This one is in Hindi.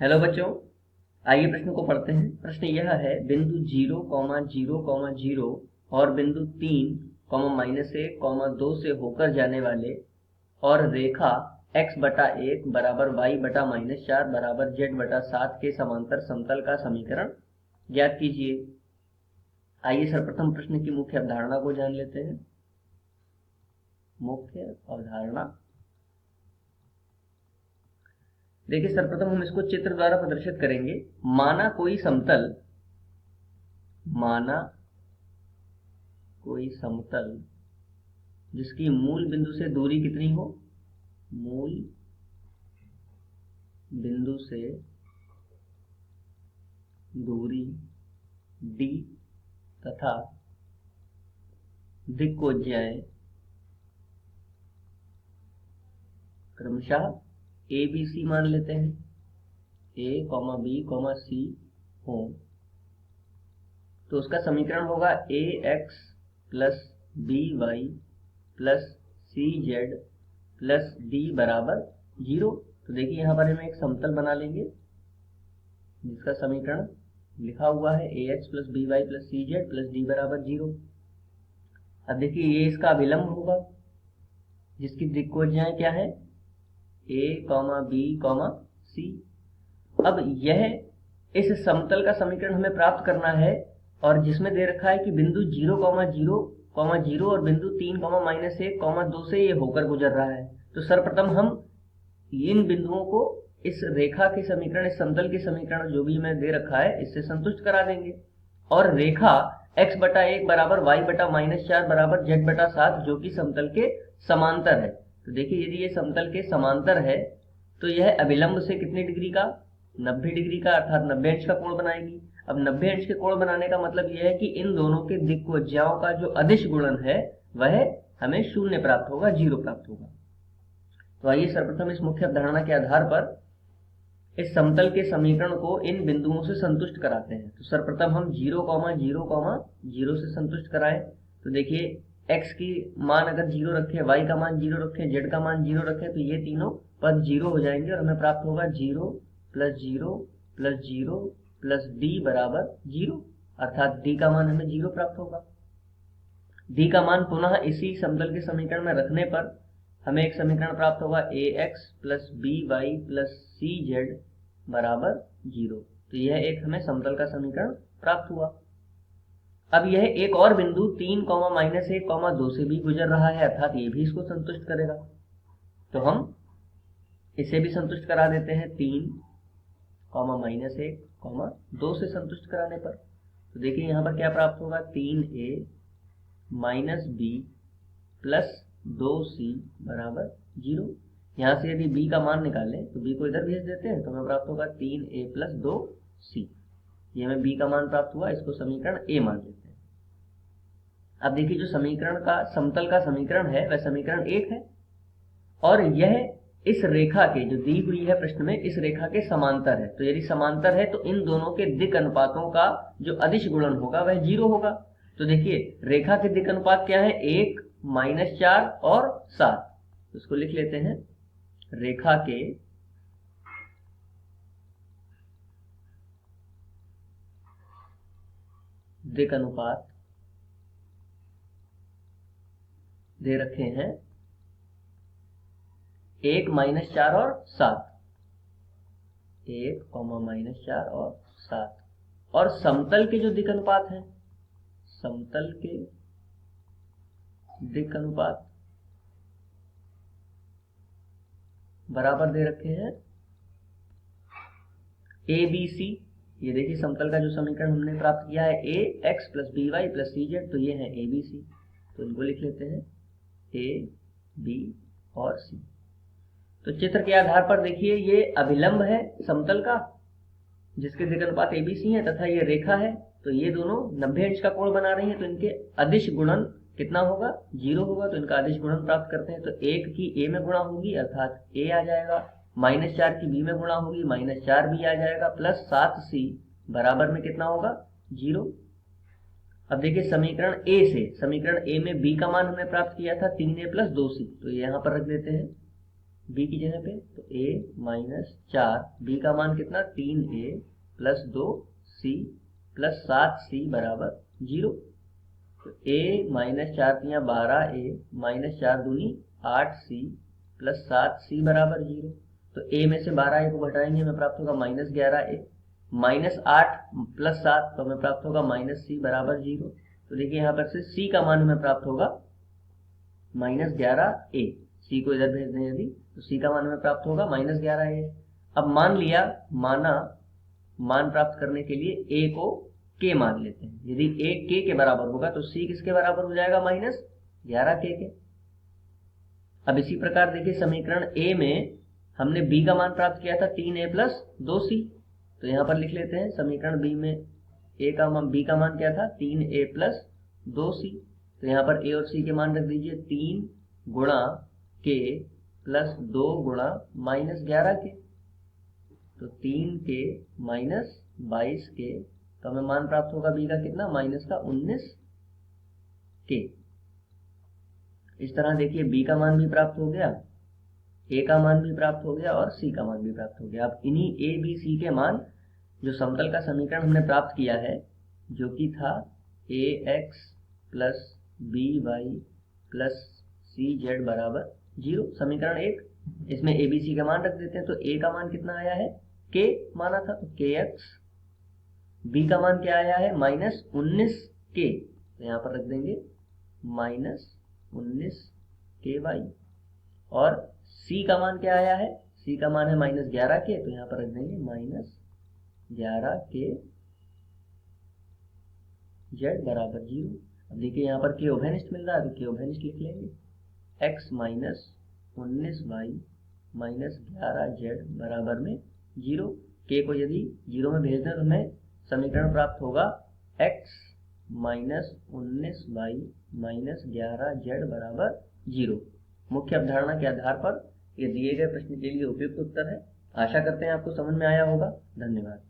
हेलो बच्चों, आइए प्रश्न को पढ़ते हैं। प्रश्न यह है, बिंदु 0, 0, 0 और बिंदु 3, -1, 2 से होकर जाने वाले और रेखा x/1 बराबर y/-4 बराबर z/7 के समांतर समतल का समीकरण ज्ञात कीजिए। आइए सर्वप्रथम प्रश्न की मुख्य अवधारणा को जान लेते हैं। मुख्य अवधारणा देखिए, सर्वप्रथम हम इसको चित्र द्वारा प्रदर्शित करेंगे। माना कोई समतल जिसकी मूल बिंदु से दूरी कितनी हो, मूल बिंदु से दूरी d तथा दिक्कोज्याएं क्रमशः a b c मान लेते हैं, a, b, c हो, तो उसका समीकरण होगा ax plus by plus cz plus d बराबर 0। तो देखिए यहाँ पर हम एक समतल बना लेंगे जिसका समीकरण लिखा हुआ है ax plus by plus cz plus d बराबर 0। अब देखिए ये इसका अभिलंब होगा जिसकी दिक्कोज्याएं क्या है, a, b, c। अब यह इस समतल का समीकरण हमें प्राप्त करना है और जिसमें दे रखा है कि बिंदु 0, 0 और बिंदु 3, -1, 2 से ये होकर गुजर रहा है। तो सर्वप्रथम हम इन बिंदुओं को इस रेखा के समीकरण, इस समतल के समीकरण जो भी हमें दे रखा है इससे संतुष्ट करा देंगे और रेखा x/1 बराबर y/-4 बराबर z/7 जो कि समतल के समांतर है। तो देखिए यदि ये समतल के समांतर है तो यह अभिलंब से कितने डिग्री का, 90 डिग्री का, अर्थात 90 अंश का कोण बनाएगी। अब 90 अंश के कोण बनाने का मतलब यह है कि इन दोनों के दिक्कोज्याओं का जो अदिश गुणन है वह हमें 0 प्राप्त होगा, 0 प्राप्त होगा। तो आइए सर्वप्रथम इस मुख्य अवधारणा के आधार पर इस समतल के समीकरण को इन बिंदुओं से संतुष्ट कराते हैं। तो सर्वप्रथम हम 0, 0 से संतुष्ट कराएं। तो देखिए x की मान अगर 0 रखें, y का मान 0 रखें, z का मान 0 रखें तो ये तीनों पद 0 हो जाएंगे और हमें प्राप्त होगा 0 प्लस 0 प्लस 0 प्लस d बराबर 0, अर्थात d का मान हमें 0 प्राप्त होगा। d का मान पुनः इसी समतल के समीकरण में रखने पर हमें एक समीकरण प्राप्त होगा ax plus by plus cz बराबर 0। तो यह एक हमें समतल का समीकरण प्राप्त हुआ। अब यह एक और बिंदु 3, -1, 2 से भी गुजर रहा है, अर्थात ये भी इसको संतुष्ट करेगा। तो हम इसे भी संतुष्ट करा देते हैं 3, -1, 2 से संतुष्ट कराने पर। तो देखिए यहाँ पर क्या प्राप्त होगा, 3a minus b plus 2c बराबर 0। यहाँ से यदि b का मान निकालें तो b को इधर भेज देते हैं तो हमें प्राप्त होगा 3a प्लस 2c। ये हमें b का मान प्राप्त हुआ, इसको समीकरण a मान लेते हैं। अब देखिए जो समीकरण का, समतल का समीकरण है वह समीकरण 1 है और यह इस रेखा के, जो दी हुई है प्रश्न में, इस रेखा के समांतर है। तो यदि समांतर है तो इन दोनों के दिक् अनुपातों का जो अदिश गुणन होगा वह 0 होगा। तो देखिए रेखा के दिक् अनुपात क्या है, 1, -4 और 7। तो इसको लिख लेते हैं, रेखा के दिक् अनुपात दे रखे हैं 1, -4 और 7, 1, -4 और 7। और समतल के जो दिक् अनुपात हैं, समतल के दिक् अनुपात बराबर दे रखे हैं ABC। ये देखिए समतल का जो समीकरण हमने प्राप्त किया है ax plus by plus cz, तो ये है ABC। तो इनको लिख लेते हैं a, b और c। तो चित्र के आधार पर देखिए ये अभिलंब है समतल का जिसके दिक् अनुपात ABC है तथा ये रेखा है, तो ये दोनों 90 अंश का कोण बना रही है। तो इनके अदिश गुणन कितना होगा, 0 होगा। तो इनका अदिश गुणन प्राप्त करते हैं तो 1 की a में गुणा होगी अर्थात a आ जाएगा, -4 की b में गुणा होगी -4b आ जाएगा, प्लस 7c बराबर में कितना होगा, 0। अब देखिए समीकरण a से, समीकरण a में b का मान हमने प्राप्त किया था 3a प्लस 2c, तो ये यहाँ पर रख देते हैं बी की जगह पे, तो a माइनस 4, बी का मान कितना 3a plus 2c plus 7c बराबर 0। तो a माइनस 4 तियाँ 12a माइनस 4 दूनी 8c प्लस 7c बराबर 0। तो a में से 12a को घटाएंगे, हमें प्राप्त होगा माइनस 11a, माइनस 8 प्लस 7 तो हमें प्राप्त होगा माइनस c बराबर 0। तो देखिए यहाँ पर से c का मान हमें प्राप्त होगा माइनस 11a, c को इधर भेज दें यदि, तो c का मान हमें प्राप्त होगा माइनस 11a। अब मान प्राप्त करने के लिए a को k मान लेते हैं। यदि a k के बराबर होगा तो c किसके बराबर हो जाएगा, माइनस 11k के। अब इसी प्रकार देखिए समीकरण a में हमने b का मान प्राप्त किया था 3a प्लस 2c, तो यहाँ पर लिख लेते हैं समीकरण b में b का मान क्या था 3a प्लस 2c। तो यहाँ पर a और c के मान रख दीजिए, 3 गुणा k प्लस 2 गुणा माइनस 11k, तो 3k माइनस 22k, तो हमें मान प्राप्त होगा b का कितना, माइनस का 19k। इस तरह देखिए b का मान भी प्राप्त हो गया, a का मान भी प्राप्त हो गया और c का मान भी प्राप्त हो गया। अब इन्हीं a b c के मान जो समतल का समीकरण हमने प्राप्त किया है, जो कि था ax plus by plus cz बराबर 0, समीकरण 1, इसमें a b c का मान रख देते हैं। तो a का मान कितना आया है, k माना था, तो kx, b का मान क्या आया है, माइनस 19k, तो यहाँ पर रख देंगे माइनस 19ky, और c का मान क्या आया है, c का मान है माइनस 11k, तो यहाँ पर रख देंगे माइनस 11k z बराबर 0। अब देखिए यहाँ पर k उभयनिष्ठ मिल रहा है, तो k उभयनिष्ठ लिख लेंगे, x minus 19y minus 11z बराबर में 0। k को यदि 0 में भेज दें तो हमें समीकरण प्राप्त होगा x minus 19y minus 11z बराबर 0। मुख्य अवधारणा के आधार पर ये दिए गए प्रश्न के लिए उपयुक्त उत्तर है। आशा करते हैं आपको समझ में आया होगा। धन्यवाद।